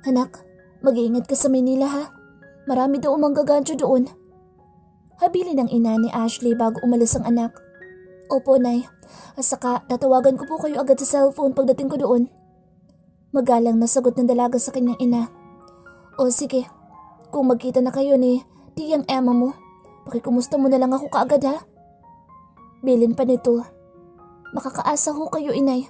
Anak, mag-iingat ka sa Manila ha. Marami daw manggagantyo doon. Habili ng ina ni Ashley bago umalis ang anak. Opo, Nay. At saka tatawagan ko po kayo agad sa cellphone pagdating ko doon. Magalang na sagot ng dalaga sa kanyang ina. O sige, kung magkita na kayo ni tiyang Emma mo, pakikumusta mo na lang ako kaagad ha. Bilin pa nito. Makakaasa ho kayo, inay.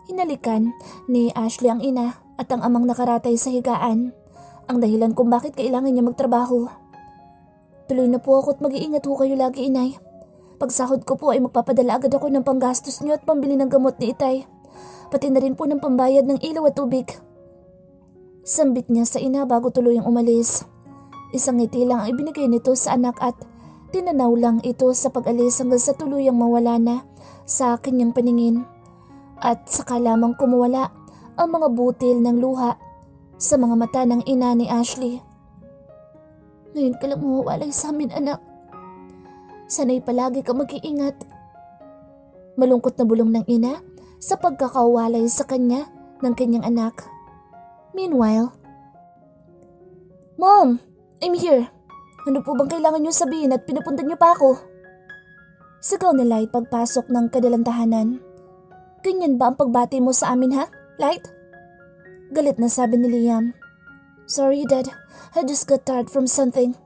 Hinalikan ni Ashley ang ina at ang amang nakaratay sa higaan, ang dahilan kung bakit kailangan niya magtrabaho. Tuloy na po ako at mag-iingat ho kayo lagi, inay. Pagsahod ko po ay magpapadala agad ako ng panggastos niyo at pambili ng gamot ni itay. Pati na rin po ng pambayad ng ilaw at tubig. Sambit niya sa ina bago tuluyang umalis. Isang ngiti lang ang ibinigay nito sa anak at tinanaw lang ito sa pag-alis hanggang sa tuluyang mawala na sa kanyang paningin. At saka lamang kumuwala ang mga butil ng luha sa mga mata ng ina ni Ashley. Ngayon ka lang mawawalay sa amin, anak. Sana'y palagi ka mag-iingat. Malungkot na bulong ng ina sa pagkakawalay sa kanya ng kanyang anak. Meanwhile, Mom, I'm here. Ano po bang kailangan niyo sabihin at pinapunta niyo pa ako? Sigaw ni Light pagpasok ng kanilang tahanan. Ganyan ba ang pagbati mo sa amin ha, Light? Galit na sabi ni Liam. Sorry, Dad. I just got tired from something.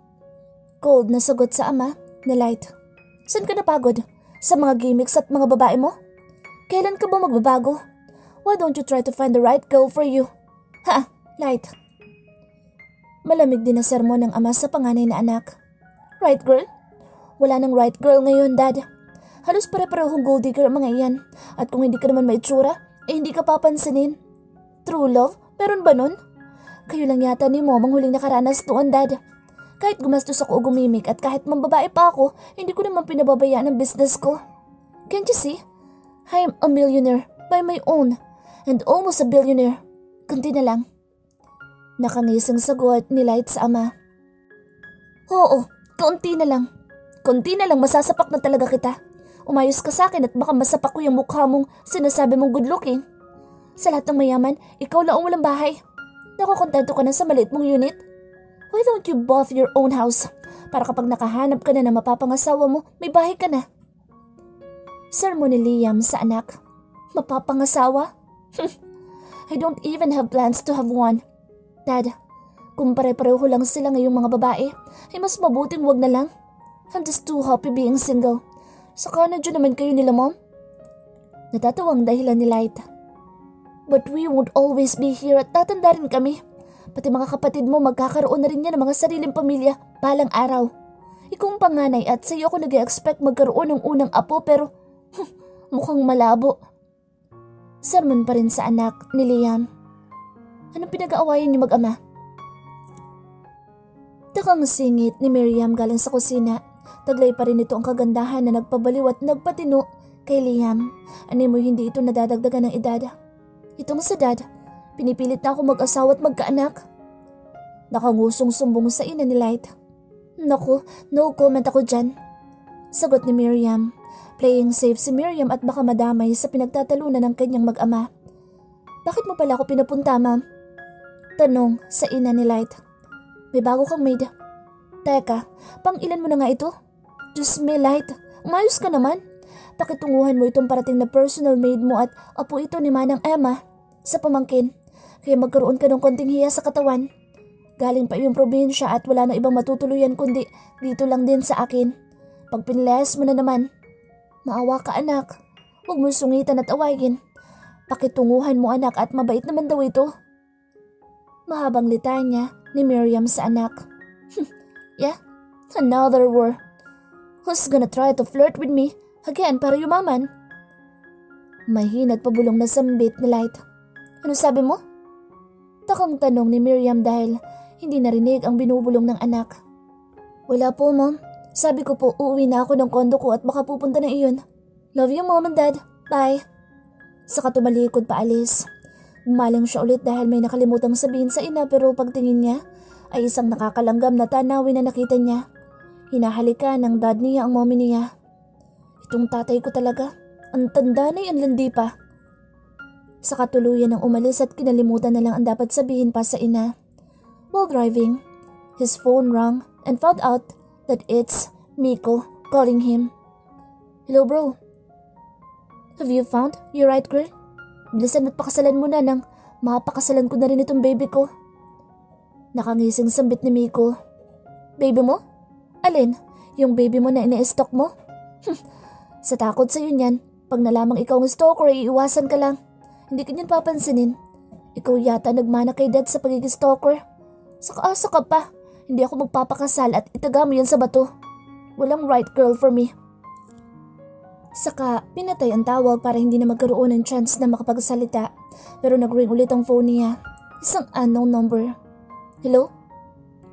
Cold na sagot sa ama ni Light. Saan ka napagod? Sa mga gimmicks at mga babae mo? Kailan ka ba magbabago? Why don't you try to find the right girl for you? Ha, Light. Malamig din na sermon ng ama sa panganay na anak. Right girl? Wala nang right girl ngayon, Dad. Halos pare-parehong gold digger ang mga iyan. At kung hindi ka naman maitsura, hindi ka papansinin. True love? Meron ba nun? Kayo lang yata ni Mom ang huling nakaranas noon, Dad. Kahit gumastos ako o gumimik at kahit mambabae pa ako, hindi ko naman pinababayaan ang business ko. Can't you see? I am a millionaire by my own and almost a billionaire. Kunti na lang. Nakangisang sagot ni Light sa ama. Oo, kaunti na lang. Kunti na lang masasapak na talaga kita. Umayos ka sa akin at baka masapak ko yung mukha mong sinasabi mong good looking. Sa lahat ng mayaman, ikaw lang ang walang bahay. Nakukontento ka na sa maliit mong unit? Why don't you bought your own house? Para kapag nakahanap ka na mapapangasawa mo, may bahay ka na. Sermon ni Liam sa anak. Mapapangasawa? I don't even have plans to have one. Dad, kung pare-pareho lang sila ngayong mga babae, ay mas mabuting wag na lang. I'm just too happy being single. Saka na dyan naman kayo nila, Mom. Natatawang dahilan ni Light. But we won't always be here at tatanda rin kami. Pati mga kapatid mo magkakaroon na rin yan ng mga sariling pamilya balang araw. Ikaw ang panganay at sa'yo ako nag-expect magkaroon ng unang apo pero mukhang malabo. Sermon pa rin sa anak ni Liam. Anong pinag-aawayan niyo mag-ama? Takang singit ni Miriam galing sa kusina. Taglay pa rin ito ang kagandahan na nagpabaliw at nagpatino kay Liam. Ani mo hindi ito nadadagdagan ng edad. Itong sa Dad, pinipilit na ako mag-asawa at magkaanak. Nakangusong sumbong sa ina ni Light. Naku, no comment ako dyan. Sagot ni Miriam. Playing safe si Miriam at baka madamay sa pinagtatalunan ng kanyang mag-ama. Bakit mo pala ako pinapunta, Ma'am? Tanong sa ina ni Light. May bago kang maid. Teka, pang ilan mo na nga ito? Diyos me, Light, umayos ka naman. Pakitunguhan mo itong parating na personal maid mo at apo ito ni Manang Emma sa pamangkin. Kaya magkaroon ka ng konting hiya sa katawan. Galing pa yung probinsya at wala na ibang matutuluyan kundi dito lang din sa akin. Pag pinilayas mo na naman, maawa ka anak. Huwag mo sungitan at awagin. Pakitunguhan mo anak at mabait naman daw ito. Mahabang litanya ni Miriam sa anak. Yeah, another war. Who's gonna try to flirt with me again para yumaman? Mahinat pabulong na sambit ni Light. Ano sabi mo? Takang tanong ni Miriam dahil hindi narinig ang binubulong ng anak. Wala po, Mom. Sabi ko po uuwi na ako ng kondo ko at baka pupunta na iyon. Love you, Mom and Dad. Bye. Saka tumalikod paalis. Bumaling siya ulit dahil may nakalimutang sabihin sa ina pero pagtingin niya ay isang nakakalanggam na tanawin na nakita niya. Hinahalikan ng dad niya ang mommy niya. Itong tatay ko talaga. Ang tanda na yan landi pa. Sa katuluyan ng umalis at kinalimutan na lang ang dapat sabihin pa sa ina. While driving, his phone rang and found out that it's Miko calling him. Hello bro. Have you found your right girl? Bilisan mo't pakasalan mo na nang mapakasalan ko na rin itong baby ko. Nakangising sambit ni Miko. Baby mo? Alin? Yung baby mo na ina-stalk mo? Sa takot sa'yo niyan, pag nalamang ikaw ang stalker ay iiwasan ka lang. Hindi ka niyan papansinin. Ikaw yata nagmana kay dad sa pagiging stalker. Saka-asa ka pa. Hindi ako magpapakasal at itaga mo yan sa bato. Walang right girl for me. Saka pinatay ang tawag para hindi na magkaroon ng chance na makapagsalita. Pero nag-ring ulit ang phone niya. Isang unknown number. Hello?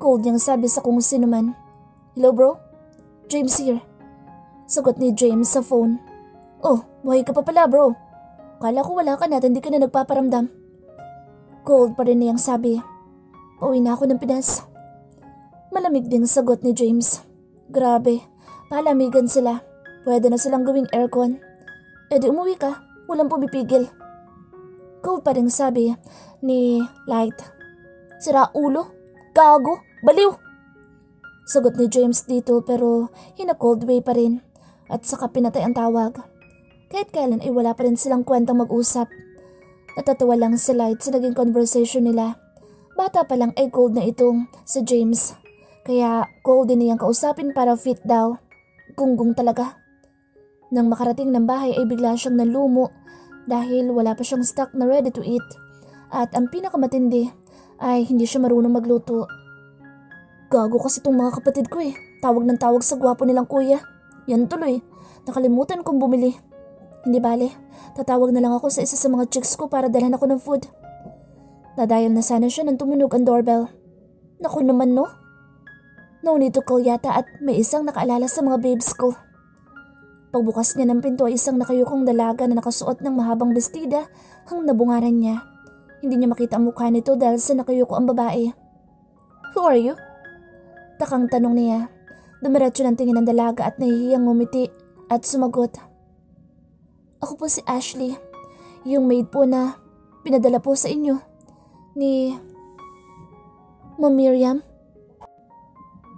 Cold niyang sabi sa kung sino man. Hello bro? James here. Sagot ni James sa phone. Oh, buhay ka pa pala bro. Kala ko wala ka na at hindi ka na nagpaparamdam. Cold pa rin niyang sabi. Pauwi na ako ng Pinas. Malamig din sagot ni James. Grabe, palamigan sila. Pwede na silang gawing aircon. E di umuwi ka, walang pumipigil. Cold pa rin sabi ni Light. Sira ulo, gago, baliw. Sagot ni James dito pero hina-cold way pa rin at saka pinatay ang tawag. Kahit kailan ay wala pa rin silang kwentang mag-usap. Natatawa lang si Light sa naging conversation nila. Bata pa lang ay cold na itong si James. Kaya cold din niyang kausapin para fit daw. Gunggong talaga. Nang makarating ng bahay ay bigla siyang nalumo dahil wala pa siyang stock na ready to eat. At ang pinakamatindi ay hindi siya marunong magluto. Gago kasi itong mga kapatid ko eh. Tawag ng tawag sa gwapo nilang kuya. Yan tuloy. Nakalimutan kong bumili. Hindi bale. Tatawag na lang ako sa isa sa mga chicks ko para dalhan ako ng food. Nadayan na sana siya nang tumunog ang doorbell. Naku naman no. No need to call yata at may isang nakaalala sa mga babes ko. Pagbukas niya ng pinto ay isang nakayukong dalaga na nakasuot ng mahabang bestida ang nabungaran niya. Hindi niya makita ang mukha nito dahil sa nakayuko ang babae. Who are you? Takang tanong niya. Dumiretso ng tingin ng dalaga at nahihiyang ngumiti at sumagot. Ako po si Ashley, yung maid po na pinadala po sa inyo ni Ma'am Miriam.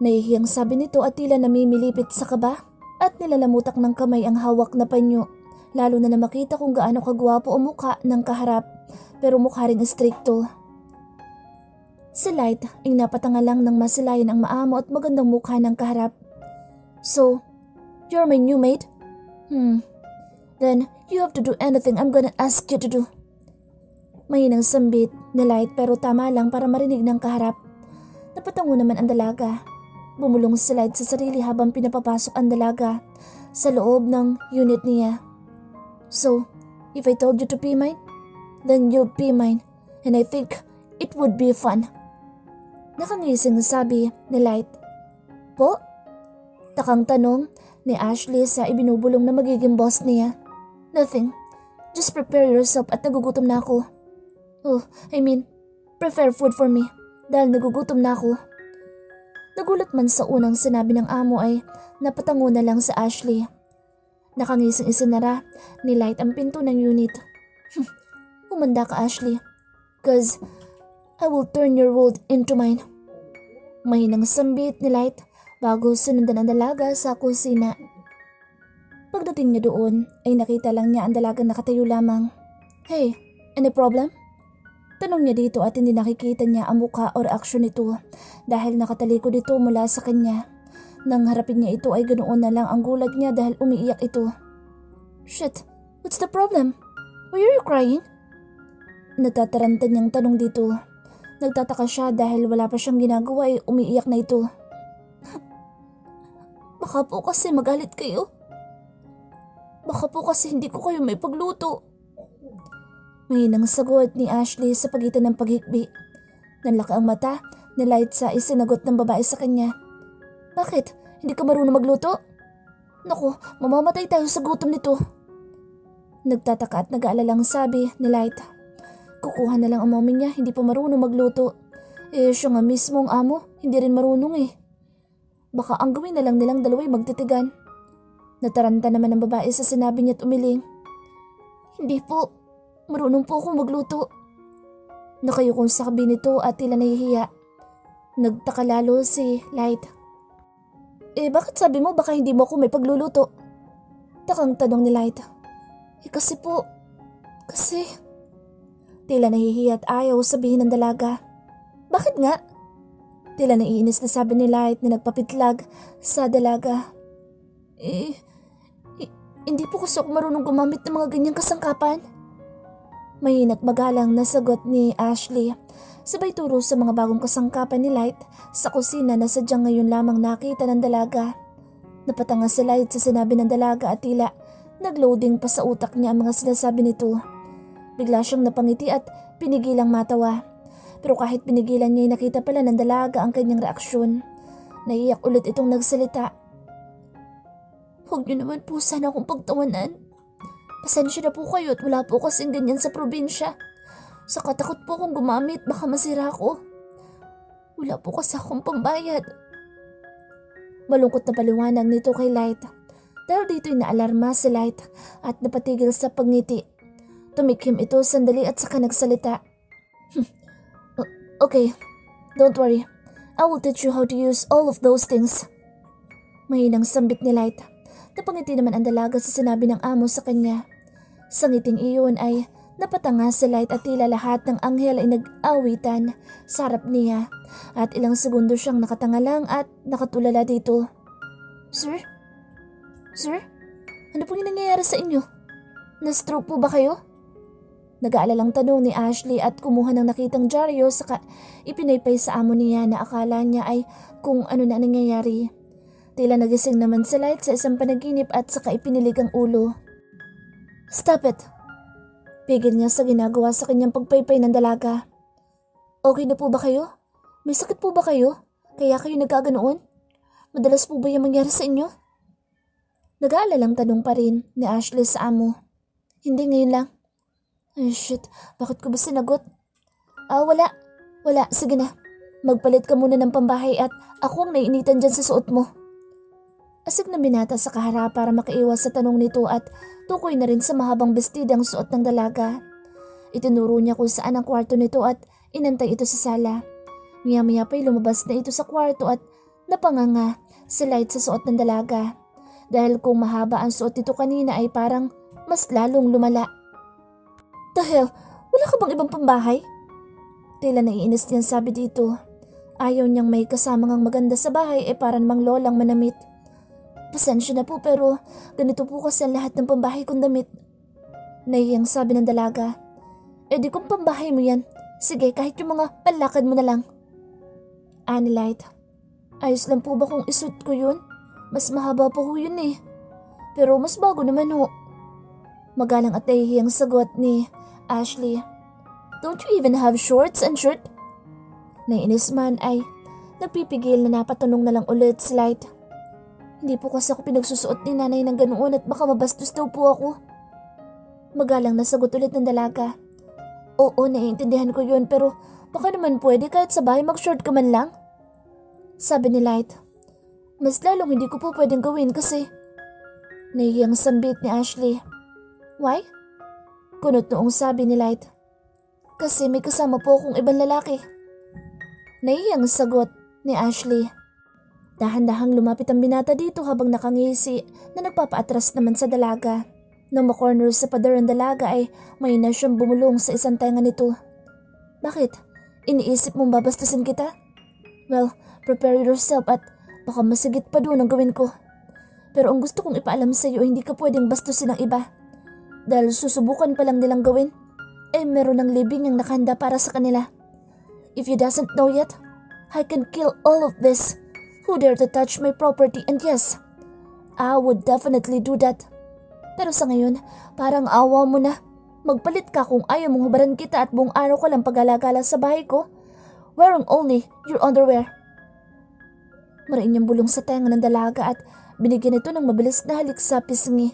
Nahihiyang sabi nito at tila namimilipit sa kaba at nilalamutak ng kamay ang hawak na panyo, lalo na makita kung gaano kagwapo ang mukha ng kaharap pero mukha ring strikto. Si Light ay napatanga lang ng masilayan ang maamo at magandang mukha ng kaharap. So, you're my new maid? Then you have to do anything I'm gonna ask you to do. Mahinang sambit ni Light pero tama lang para marinig ng kaharap. Napatango naman ang dalaga. Bumulong si Light sa sarili habang pinapapasok ang dalaga sa loob ng unit niya. So, if I told you to be mine, then you'll be mine and I think it would be fun. Nakangising sabi ni Light. Po? Takang tanong ni Ashley sa ibinubulong na magiging boss niya. Nothing. Just prepare yourself at nagugutom na ako. Oh, prepare food for me dahil nagugutom na ako. Nagulat man sa unang sinabi ng amo ay napatango na lang sa Ashley. Nakangising isinara ni Light ang pinto ng unit. Umanda ka Ashley, cause I will turn your world into mine. Mahinang sambit ni Light bago sunundan ang dalaga sa kusina. Pagdating niya doon ay nakita lang niya ang dalagang nakatayo lamang. Hey, any problem? Tanong niya dito at hindi nakikita niya ang mukha o reaksyon nito dahil nakatalikod ito mula sa kanya. Nang harapin niya ito ay ganoon na lang ang gulat niya dahil umiiyak ito. Shit, what's the problem? Why are you crying? Natataranta niyang tanong dito. Nagtataka siya dahil wala pa siyang ginagawa ay umiiyak na ito. Baka po kasi magalit kayo. Baka po kasi hindi ko kayo may pagluto. Mahinang sagot ni Ashley sa pagitan ng paghikbi. Nanlaki ang mata ni Light sa isinagot ng babae sa kanya. Bakit? Hindi ka marunong magluto? Naku, mamamatay tayo sa gutom nito. Nagtataka at nag-aalalang sabi ni Light. Kukuha na lang ang mommy niya, hindi pa marunong magluto. Eh siya nga mismo ang amo, hindi rin marunong eh. Baka ang gawin na lang nilang dalawa'y magtitigan. Nataranta naman ang babae sa sinabi niya at umiling. Hindi po. Marunong po ako magluto. Nakayukong sa kabi nito at tila nahihiya. Nagtaka lalo si Light. Bakit sabi mo baka hindi mo ako may pagluluto? Takang tanong ni Light. Kasi po, Tila nahihiya at ayaw sabihin ng dalaga. Bakit nga? Tila naiinis na sabi ni Light na nagpapitlag sa dalaga. Hindi po kasi ako marunong gumamit ng mga ganyang kasangkapan. Mahina't magalang na sagot ni Ashley. Sabay turo sa mga bagong kasangkapan ni Light sa kusina na sadyang ngayon lamang nakita ng dalaga. Napatanga si Light sa sinabi ng dalaga at tila nagloading pa sa utak niya ang mga sinasabi nito. Bigla siyang napangiti at pinigilang matawa. Pero kahit pinigilan niya, nakita pala ng dalaga ang kanyang reaksyon. Naiyak ulit itong nagsalita. Huwag niyo naman po sana akong pagtawanan. Pasensya na po kayo at wala po kasing ganyan sa probinsya. Sa katakot po akong gumamit, baka masira ako. Wala po kasi akong pambayad. Malungkot na paliwanag nito kay Light. Dahil dito'y naalarma si Light at napatigil sa pagngiti. Tumikim ito sandali at saka nagsalita. Okay, don't worry. I will teach you how to use all of those things. Mahinang sambit ni Light. Napangiti naman ang dalaga sa sinabi ng amo sa kanya. Sa ngiting iyon ay napatanga si Light at tila lahat ng anghel ay nag-awitan sa harap niya. At ilang segundo siyang nakatanga lang at nakatulala dito. Sir? Sir? Ano pong nangyayari sa inyo? Na-stroke po ba kayo? Nag-aalalang tanong ni Ashley at kumuha ng nakitang dyaryo saka ipinaypay sa amo niya na akala niya ay kung ano na nangyayari. Tila nagising naman si Light sa isang panaginip at saka ipinilig ang ulo. Stop it! Pigil niya sa ginagawa sa kanyang pagpaypay ng dalaga. Okay na po ba kayo? May sakit po ba kayo? Kaya kayo nagkaganoon? Madalas po ba yung mangyari sa inyo? Nag-aalalang tanong pa rin ni Ashley sa amo. Hindi, ngayon lang. Ay shit, bakit ko ba sinagot? Wala. Sige na. Magpalit ka muna ng pambahay at ako ang naiinitan dyan sa suot mo. Asig na binata sa kaharap para makaiwas sa tanong nito at tukoy na rin sa mahabang bestidang suot ng dalaga. Itinuro niya kung saan ang kwarto nito at inantay ito sa sala. Maya-maya pa'y lumabas na ito sa kwarto at napanganga si Light sa suot ng dalaga. Dahil kung mahaba ang suot nito kanina ay parang mas lalong lumala. The hell? Wala ka bang ibang pambahay? Tila naiinis niyang sabi dito. Ayaw niyang may kasamang ang maganda sa bahay parang mang lolang manamit. Pasensya na po pero ganito po kasi ang lahat ng pambahay kong damit. Nahihiyang sabi ng dalaga. Di kung pambahay mo yan. Sige, kahit yung mga panlakad mo na lang. Ani Light. Ayos lang po ba kung isuot ko yun? Mas mahaba po ho yun eh. Pero mas bago naman ho. Magalang at nahihiyang sagot ni Ashley. Don't you even have shorts and shirt? Naiinis man ay nagpipigil na napatanong na lang ulit si Light. Hindi po kasi ako pinagsusuot ni nanay ng ganoon at baka mabastos daw po ako. Magalang na sagot ulit ng dalaga. Oo, naiintindihan ko yun pero baka naman pwede kahit sa bahay mag-short ka man lang. Sabi ni Light. Mas lalong hindi ko po pwedeng gawin kasi. Nahihiyang sambit ni Ashley. Why? Kunot noong sabi ni Light. Kasi may kasama po akong ibang lalaki. Nahihiyang sagot ni Ashley. Dahan-dahang lumapit ang binata dito habang nakangisi na nagpapaatras naman sa dalaga. Nang makorner sa pader ang dalaga ay may na siyang bumulong sa isang tenga nito. Bakit? Iniisip mong babastusin kita? Well, prepare yourself at baka masigit pa doon ang gawin ko. Pero ang gusto kong ipaalam sa iyo ay hindi ka pwedeng bastusin ng iba. Dahil susubukan pa lang nilang gawin, meron ng libing ang nakahanda para sa kanila. If you doesn't know yet, I can kill all of this. Who dare to touch my property? And yes, I would definitely do that. Pero sa ngayon, parang awa mo na. Magpalit ka kung ayaw mong hubaran kita at buong araw ko lang pag-alagala sa bahay ko, wearing only your underwear. Mariin niyang bulong sa tenga ng dalaga at binigyan ito ng mabilis na halik sa pisngi.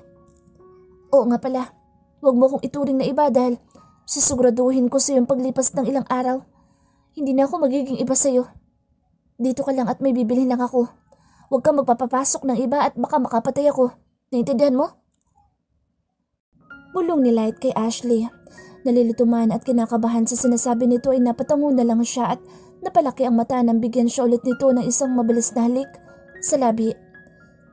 Oo nga pala, huwag mo kong ituring na iba dahil sisiguraduhin ko sa iyong paglipas ng ilang araw. Hindi na ako magiging iba sa iyo. Dito ka lang at may bibilhin lang ako. Huwag kang magpapapasok ng iba at baka makapatay ako. Naintindihan mo? Bulong ni Light kay Ashley. Nalilito man at kinakabahan sa sinasabi nito ay napatango na lang siya at napalaki ang mata nang bigyan siya ulit nito ng isang mabilis na halik sa labi.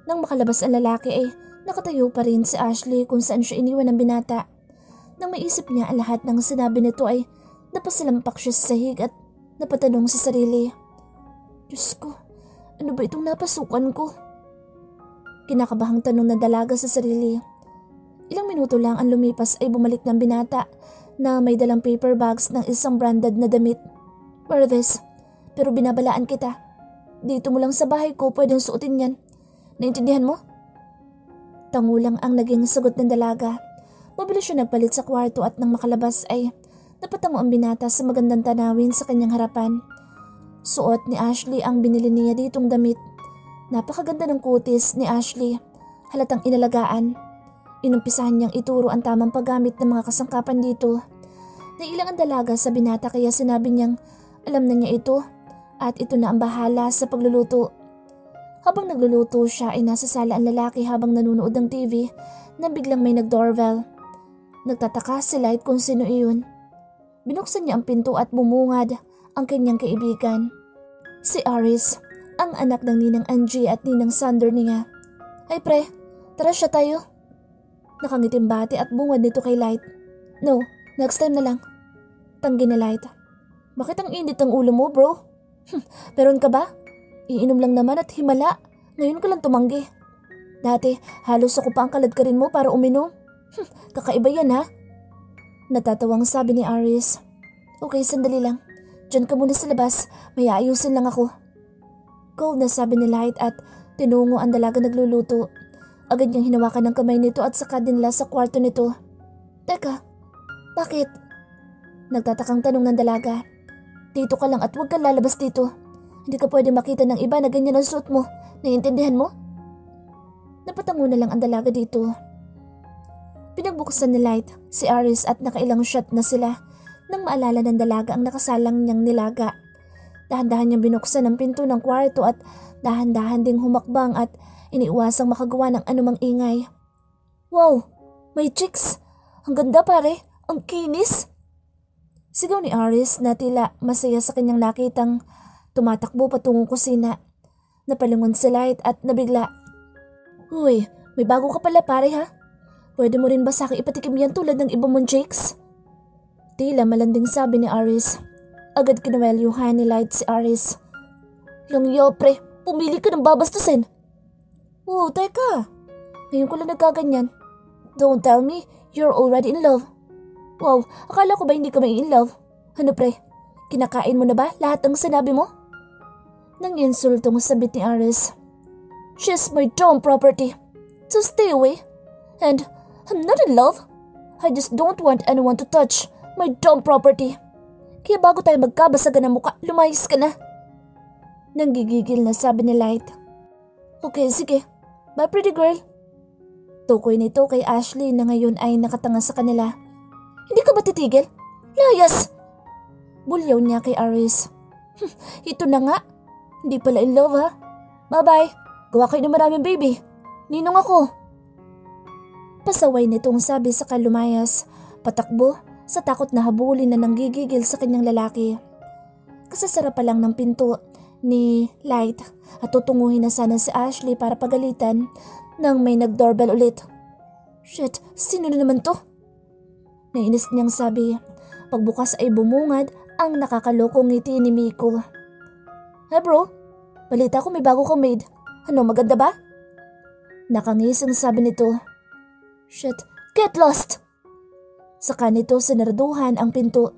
Nang makalabas ang lalaki ay nakatayo pa rin si Ashley kung saan siya iniwan ng binata. Nang maisip niya ang lahat ng sinabi nito ay napasilampak siya sa sahig at napatanong sa sarili. Diyos ko, ano ba itong napasukan ko? Kinakabahang tanong ng dalaga sa sarili. Ilang minuto lang ang lumipas ay bumalik ng binata na may dalang paper bags ng isang branded na damit. Wear this, pero binabalaan kita. Dito mo lang sa bahay ko pwedeng suotin yan. Naintindihan mo? Tangulang ang naging sagot ng dalaga. Mabilis siya nagpalit sa kwarto at nang makalabas ay napatango ang binata sa magandang tanawin sa kanyang harapan. Suot ni Ashley ang binili niya ditong damit. Napakaganda ng kutis ni Ashley, halatang inalagaan. Inumpisahan niyang ituro ang tamang paggamit ng mga kasangkapan dito. Nailang ang dalaga sa binata kaya sinabi niyang alam na niya ito at ito na ang bahala sa pagluluto. Habang nagluluto siya ay nasa sala ang lalaki habang nanonood ng TV nang biglang may nag-doorbell. Nagtataka si Light kung sino iyon. Binuksan niya ang pinto at bumungad ang kanyang kaibigan. Si Aris, ang anak ng Ninang Angie at Ninang Sander niya. Ay pre, tara siya tayo. Nakangitim bati at bungad nito kay Light. No, next time na lang. Tanggi na Light. Bakit ang init ng ulo mo bro? Meron ka ba? Iinom lang naman at himala. Ngayon ka lang tumanggi. Dati halos ako pa ang kaladkarin mo para uminom. Kakaiba yan ha? Natatawang sabi ni Aris. Okay, sandali lang. Diyan ka muna sa labas. May aayusin lang ako. Cold na sabi ni Light at tinungo ang dalaga nagluluto. Agad niyang hinawakan ng kamay nito at saka dinala sa kwarto nito. Teka, bakit? Nagtatakang tanong ng dalaga. Dito ka lang at huwag kang lalabas dito. Hindi ka pwede makita ng iba na ganyan ang suot mo. Naiintindihan mo? Napatango na lang ang dalaga dito. Pinagbuksan ni Light si Aris at nakailang shot na sila nang maalala ng dalaga ang nakasalang niyang nilaga. Dahan-dahan niyang binuksan ang pinto ng kwarto at dahan-dahan ding humakbang at iniiwasang makagawa ng anumang ingay. Wow! May chicks! Ang ganda pare! Ang kinis! Sigaw ni Aris na tila masaya sa kanyang nakitang tumatakbo patungong kusina. Napalingon si Light at nabigla. Uy, may bago ka pala pare ha? Pwede mo rin ba sa akin ipatikim yan tulad ng iba mong chicks? Tila malanding sabi ni Aris. Agad kinawelyuhan ni Light si Aris. Langyo pre, pumili ka ng babastusin. Oh, teka. Ngayon ko lang nagkaganyan. Don't tell me you're already in love. Wow, akala ko ba hindi ka may in love? Ano pre, kinakain mo na ba lahat ng sinabi mo? Nang insultong sabit ni Aris. She's my dumb property. So stay away. And I'm not in love. I just don't want anyone to touch my dumb property. Kaya bago tayo magkabasagan ng muka, lumayas ka na. Nanggigigil na sabi ni Light. Okay, sige. Bye pretty girl. Tukoy nito kay Ashley na ngayon ay nakatanga sa kanila. Hindi ka ba titigil? Layas! Bulyaw niya kay Aris. Ito na nga. Hindi pala in love ha. Bye bye. Gawa kayo ng maraming baby. Ninong ako. Pasaway nitong sabi sa kalumayas. Patakbo sa takot na habulin na nanggigigil sa kanyang lalaki. Kasasara pa lang ng pinto ni Light at tutunguhin na sana si Ashley para pagalitan nang may nag-doorbell ulit. Shit, sino na naman to? Nainis niyang sabi. Pagbukas ay bumungad ang nakakalokong ngiti ni Miko. Hey bro, balita ko may bago kang maid. Ano, maganda ba? Nakangising sabi nito. Shit, get lost! Saka nito sinaraduhan ang pinto.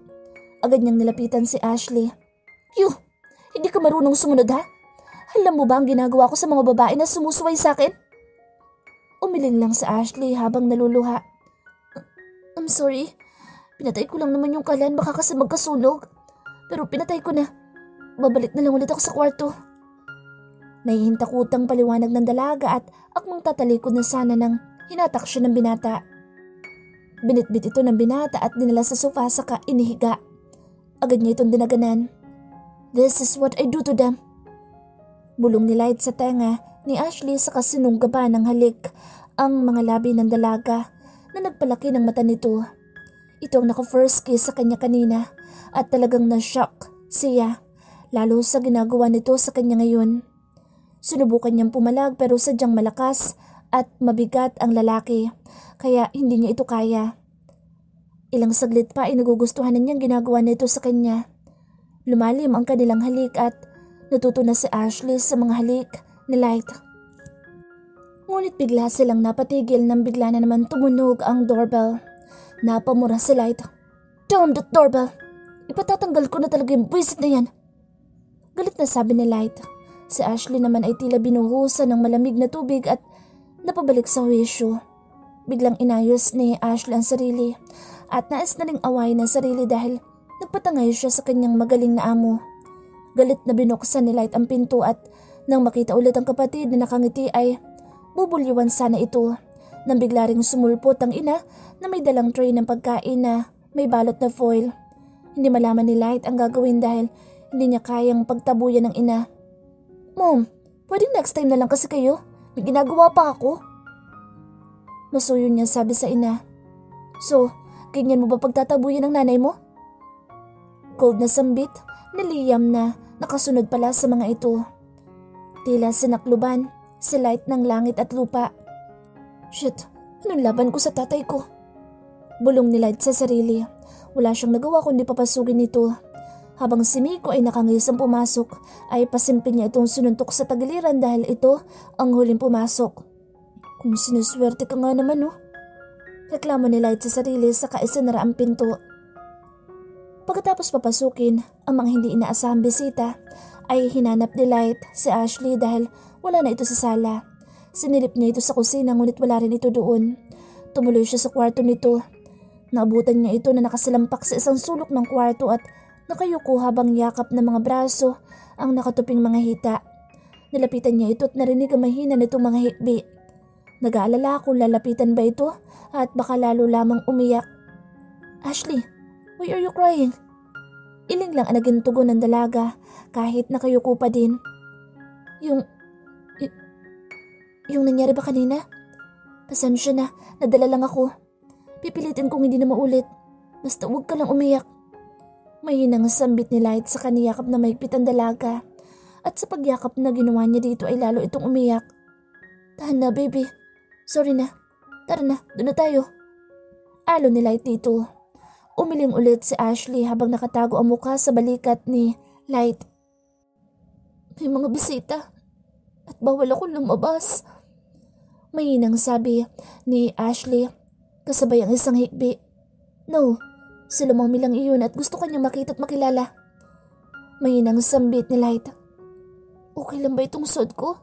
Agad niyang nilapitan si Ashley. You! Hindi ka marunong sumunod ha? Alam mo ba ang ginagawa ko sa mga babae na sumusuway sa akin? Umiling lang si Ashley habang naluluha. I'm sorry. Pinatay ko lang naman yung kalan baka kasi magkasunog. Pero pinatay ko na. Babalik na lang ulit ako sa kwarto. Nahihintakutang paliwanag ng dalaga at akmang tatalikod na sana nang hinatak siya ng binata. Binitbit ito ng binata at dinala sa sofa saka inihiga. Agad niya itong dinaganan. This is what I do to them. Bulong ni Light sa tenga ni Ashley saka sinunggaban ng halik ang mga labi ng dalaga na nagpalaki ng mata nito. Ito ang naka-first kiss sa kanya kanina at talagang na-shock siya, lalo sa ginagawa nito sa kanya ngayon. Sinubukan niyang pumalag pero sadyang malakas at mabigat ang lalaki, kaya hindi niya ito kaya. Ilang saglit pa ay nagugustuhan na niyang ginagawa nito sa kanya. Lumalim ang kanilang halik at natuto na si Ashley sa mga halik ni Light. Ngunit bigla silang napatigil nang bigla na naman tumunog ang doorbell. Napamura si Light. "Damn that doorbell! Ipatatanggal ko na talaga yung buwisit na yan!" Galit na sabi ni Light. Si Ashley naman ay tila binuhusan ng malamig na tubig at napabalik sa huwisyo. Biglang inayos ni Ashley ang sarili at nais na ring away ng sarili dahil nagpatangay siya sa kanyang magaling na amo. Galit na binuksan ni Light ang pinto at nang makita ulit ang kapatid na nakangiti ay bubulyuan sana ito. Nang bigla ring sumulpot ang ina na may dalang tray ng pagkain na may balot na foil. Hindi malaman ni Light ang gagawin dahil hindi niya kayang pagtabuyan ng ina. "Mom, pwedeng next time na lang kasi kayo? May ginagawa pa ako." Masuyo niya sabi sa ina. "So, ganyan mo ba pagtatabuyan ng nanay mo?" Cold na sambit ni Liam na nakasunod pala sa mga ito. Tila sinakluban si Light ng langit at lupa. "Shit, anong laban ko sa tatay ko?" Bulong ni Light sa sarili. Wala siyang nagawa kundi papasugin ito. Habang si Miko ay nakangisang pumasok, ay pasimpin niya itong sinuntok sa tagiliran dahil ito ang huling pumasok. "Kung sinuswerte ka nga naman oh." Reklamo ni Light sa sarili saka isinara ang pinto. Pagkatapos papasukin ang mga hindi inaasahang bisita, ay hinanap ni Light si Ashley dahil wala na ito sa sala. Sinilip niya ito sa kusina ngunit wala rin ito doon. Tumuloy siya sa kwarto nito. Naabutan niya ito na nakasalampak sa isang sulok ng kwarto at nakayuko habang yakap ng mga braso ang nakatuping mga hita. Nilapitan niya ito at narinig ang mahina nitong mga hikbi. Nag-aalala kung lalapitan ba ito at baka lalo lamang umiyak. "Ashley, why are you crying?" Iling lang ang naging tugon ng dalaga kahit nakayuko pa din. Yung nangyari ba kanina? Pasensya na, nadala lang ako. Pipilitin kong hindi na maulit. Basta huwag ka lang umiyak." Mahinang sambit ni Light sa kaniyakap na mahigpit ang dalaga. At sa pagyakap na ginawa niya dito ay lalo itong umiyak. "Tahan na baby. Sorry na. Tara na, doon na tayo." Alon ni Light dito. Umiling ulit si Ashley habang nakatago ang mukha sa balikat ni Light. "May mga bisita at bawal ako lumabas." Mahinang sabi ni Ashley kasabay ang isang hikbi. "No, sila mommy lang iyon at gusto kanyang makita at makilala." Mahinang sambit ni Light. "Okay lang ba itong suot ko?"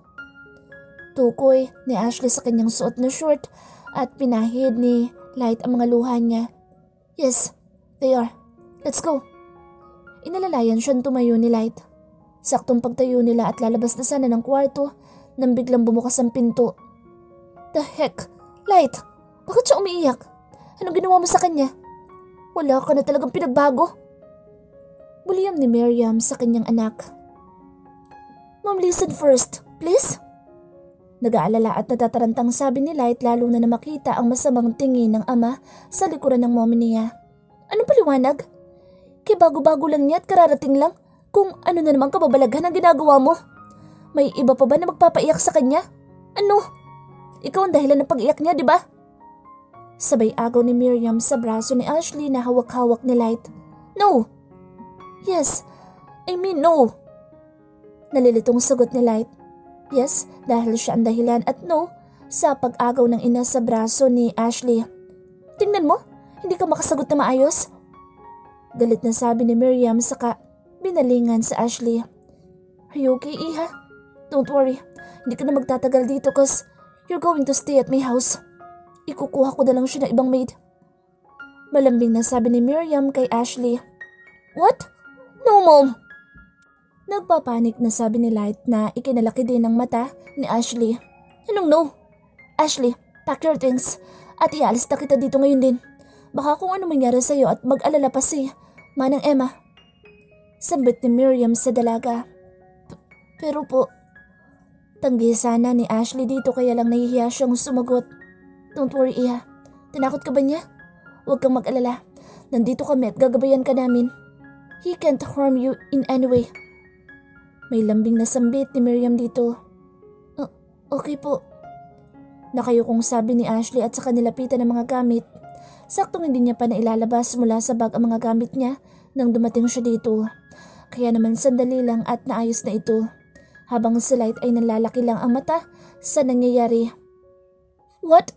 Tukoy ni Ashley sa kanyang suot na short at pinahid ni Light ang mga luha niya. "Yes, they are. Let's go." Inalalayan siyang tumayo ni Light. Saktong pagtayo nila at lalabas na sana ng kwarto nang biglang bumukas ang pinto. "The heck? Light, bakit siya umiiyak? Anong ginawa mo sa kanya? Wala ka na talagang pinagbago." Buliyam ni Miriam sa kanyang anak. "Mom, listen first, please." Nag-aalala at natatarantang sabi ni Light lalo na makita ang masamang tingin ng ama sa likuran ng mommy niya. "Anong paliwanag? Kaya bago-bago lang niya at kararating lang. Kung ano na namang kababalaghan ang ginagawa mo. May iba pa ba na magpapaiyak sa kanya? Ano? Ikaw ang dahilan ng pag-iyak niya, di ba?" Sabay agaw ni Miriam sa braso ni Ashley na hawak-hawak ni Light. "No." "Yes, I mean no." Nalilitong sagot ni Light. Yes, dahil siya ang dahilan at no sa pag-agaw ng ina sa braso ni Ashley. "Tingnan mo, hindi ka makasagot na maayos." Galit na sabi ni Miriam saka binalingan sa Ashley. "Are you okay, Iha? Don't worry, hindi ka na magtatagal dito cause you're going to stay at my house. Ikukuha ko na lang siya ng ibang maid." Malambing na sabi ni Miriam kay Ashley. "What? No, Mom!" Nagpapanik na sabi ni Light na ikinalaki din ng mata ni Ashley. "Anong no? Ashley, pack your things at ialis na kita dito ngayon din. Baka kung ano mangyari sa'yo at mag-alala pa si Manang Emma." Sambit ni Miriam sa dalaga. Pero po, tanggi sana ni Ashley dito kaya lang nahihiya siyang sumagot. "Don't worry, Iha. Tinakot ka ba niya? Huwag kang mag-alala. Nandito kami at gagabayan ka namin. He can't harm you in any way. May lambing na sambit ni Miriam dito. Okay po. Nakayukong sabi ni Ashley at saka nilapitan ng mga gamit. Saktong hindi niya pa nailalabas mula sa bag ang mga gamit niya nang dumating siya dito. Kaya naman sandali lang at naayos na ito. Habang si Light ay nalalaki lang ang mata sa nangyayari. What?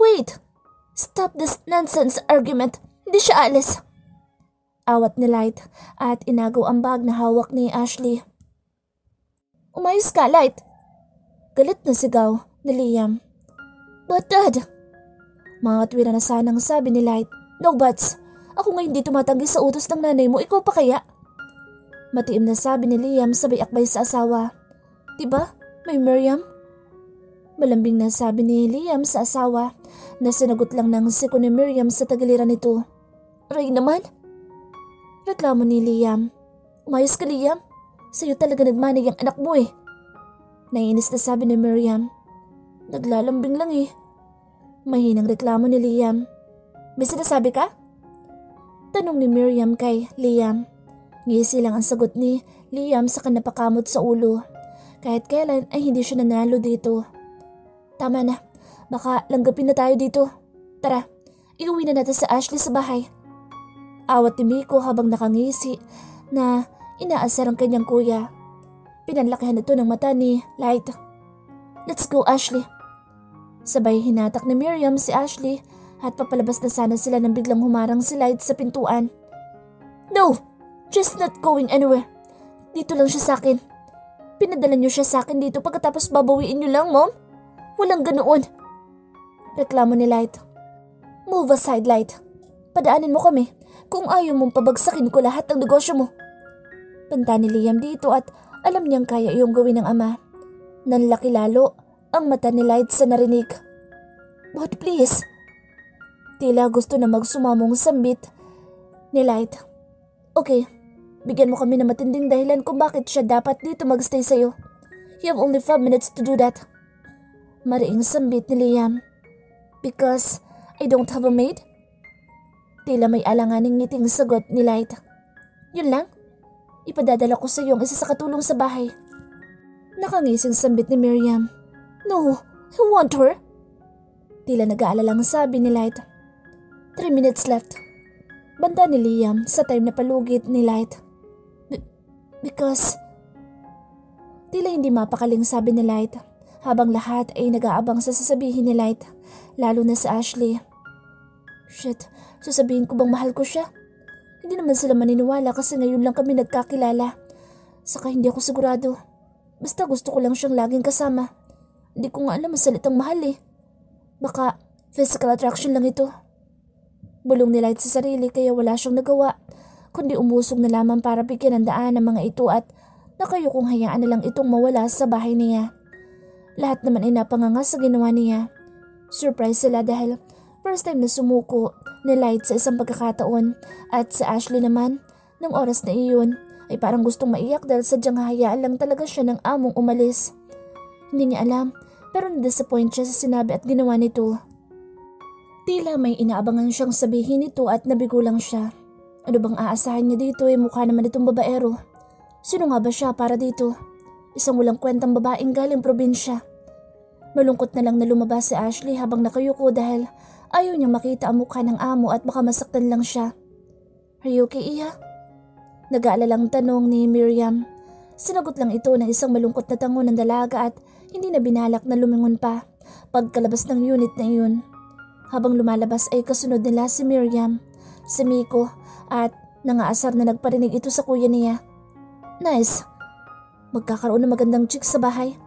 Wait! Stop this nonsense argument. Hindi siya alis. Awat ni Light at inagaw ang bag na hawak ni Ashley. Umayos ka, Light! Galit na sigaw ni Liam. But Dad! Mga tuwira na sanang sabi ni Light. No buts! Ako nga hindi tumatanggi sa utos ng nanay mo, ikaw pa kaya? Matiim na sabi ni Liam sabay akbay sa asawa. Diba, may Miriam? Malambing na sabi ni Liam sa asawa na sinagot lang ng siko ni Miriam sa tagiliran nito. Ray naman? Reklamo ni Liam. Umayos ka, Liam. Sa'yo talaga nagmanay ang anak mo eh. Naiinis na sabi ni Miriam. Naglalambing lang eh. Mahinang reklamo ni Liam. May sinasabi ka? Tanong ni Miriam kay Liam. Ngisi lang ang sagot ni Liam sa kanapakamot sa ulo. Kahit kailan ay hindi siya nanalo dito. Tama na, baka langgapin na tayo dito. Tara, iuwi na natin sa Ashley sa bahay. Awat ni Miko habang nakangisi na inaasar ang kanyang kuya. Pinanlakihan ito ng mata ni Light. Let's go, Ashley. Sabay hinatak ni Miriam si Ashley at papalabas na sana sila nang biglang humarang si Light sa pintuan. No! Just not going anywhere. Dito lang siya sa akin. Pinadala niyo siya sa akin dito pagkatapos babawiin niyo lang, Mom? Walang ganoon. Reklamo ni Light. Move aside, Light. Padaanin mo kami kung ayaw mong pabagsakin ko lahat ng negosyo mo. Panta ni Liam dito at alam niyang kaya iyong gawin ng ama. Nanlaki lalo ang mata ni Light sa narinig. But please. Tila gusto na magsumamong sambit ni Light. Okay. Bigyan mo kami ng matinding dahilan kung bakit siya dapat dito magstay sa'yo. You have only 5 minutes to do that. Mariing sambit ni Liam. Because I don't have a maid? Tila may alanganing ngiting sagot ni Light. Yun lang? Ipadadala ko sa iyo ang isa sa katulong sa bahay. Nakangising sambit ni Miriam. No, I want her. Tila nag-aalalang sabi ni Light. 3 minutes left. Banta ni Liam sa time na palugit ni Light. Because... Tila hindi mapakaling sabi ni Light habang lahat ay nag-aabang sa sasabihin ni Light, lalo na sa Ashley. Shit, sasabihin ko bang mahal ko siya? Hindi naman sila maniniwala kasi ngayon lang kami nagkakilala. Saka hindi ako sigurado. Basta gusto ko lang siyang laging kasama. Hindi ko nga alam ang salitang mahal eh. Baka physical attraction lang ito. Bulong ni Light sa sarili kaya wala siyang nagawa, kundi umusog na lamang para bigyan ng daan ng mga ito at nakayukong hayaan na lang itong mawala sa bahay niya. Lahat naman ay napanganga sa ginawa niya. Surprise sila dahil first time na sumuko ni Light sa isang pagkakataon at sa Ashley naman, ng oras na iyon ay parang gustong maiyak dahil sadyang hayaan lang talaga siya ng among umalis. Hindi niya alam pero na-disappoint siya sa sinabi at ginawa nito. Tila may inaabangan siyang sabihin nito at nabigo lang siya. Ano bang aasahan niya dito mukha naman itong babaero. Sino nga ba siya para dito? Isang walang kwentang babaeng galing probinsya. Malungkot na lang na lumabas si Ashley habang nakayuko dahil ayaw niyang makita ang mukha ng amo at baka masaktan lang siya. Are you okay, Iha? Nag-aalalang tanong ni Miriam. Sinagot lang ito ng isang malungkot na tango ng dalaga at hindi na binalak na lumingon pa pagkalabas ng unit na iyon. Habang lumalabas ay kasunod nila si Miriam, si Miko at nangaasar na nagparinig ito sa kuya niya. Nice. Magkakaroon ng magandang chick sa bahay.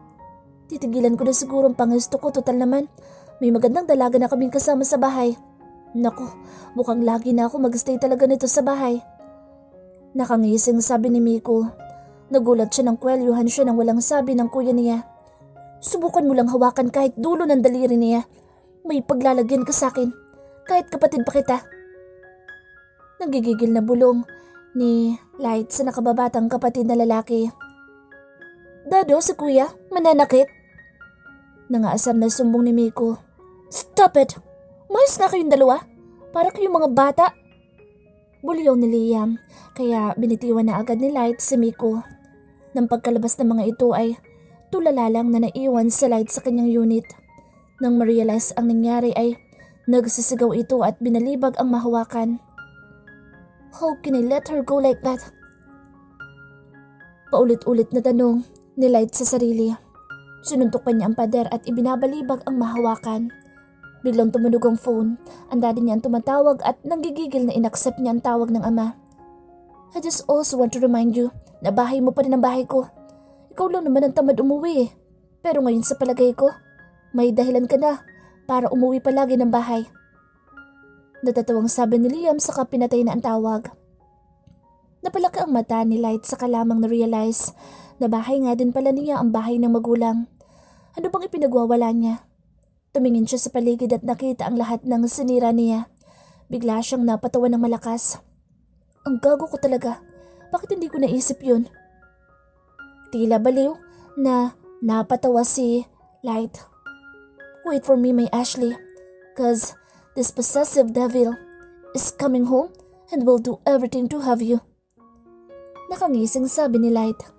Titigilan ko na siguro ang pangusto ko, total naman. May magandang dalaga na kaming kasama sa bahay. Naku, mukhang lagi na ako mag-stay talaga nito sa bahay. Nakangising sabi ni Miko. Nagulat siya nang kwelyuhan siya nang walang sabi ng kuya niya. Subukan mo lang hawakan kahit dulo ng daliri niya. May paglalagyan ka sa akin, kahit kapatid pa kita. Nagigigil na bulong ni Light sa nakababatang kapatid na lalaki. Dado, si kuya, mananakit. Nangaasar na sumbong ni Miko. Stop it! Mayos nga kayong dalawa, para kayong mga bata. Bulyaw ni Liam, kaya binitiwan na agad ni Light si Miko. Nang pagkalabas ng mga ito ay tulala lang na naiwan si Light sa kanyang unit. Nang ma-realize ang nangyari ay nagsisigaw ito at binalibag ang mahawakan. How can I let her go like that? Paulit-ulit na tanong ni Light sa sarili. Sinuntok pa niya ang pader at ibinabalibag ang mahawakan. Biglang tumunog ang phone. Ang daddy niya ang tumatawag at nanggigigil na inaccept niya ang tawag ng ama. I just also want to remind you na bahay mo pa rin ang bahay ko. Ikaw lang naman ang tamad umuwi eh. Pero ngayon sa palagay ko, may dahilan ka na para umuwi palagi ng bahay. Natatawang sabi ni Liam saka pinatay na ang tawag. Napalaki ang mata ni Light saka lamang na-realize na bahay nga din pala niya ang bahay ng magulang. Ano bang ipinagwawala niya? Tumingin siya sa paligid at nakita ang lahat ng sinira niya. Bigla siyang napatawa ng malakas. Ang gago ko talaga. Bakit hindi ko naisip yun? Tila baliw na napatawa si Light. Wait for me, my Ashley. Cause this possessive devil is coming home and will do everything to have you. Nakangising sabi ni Light.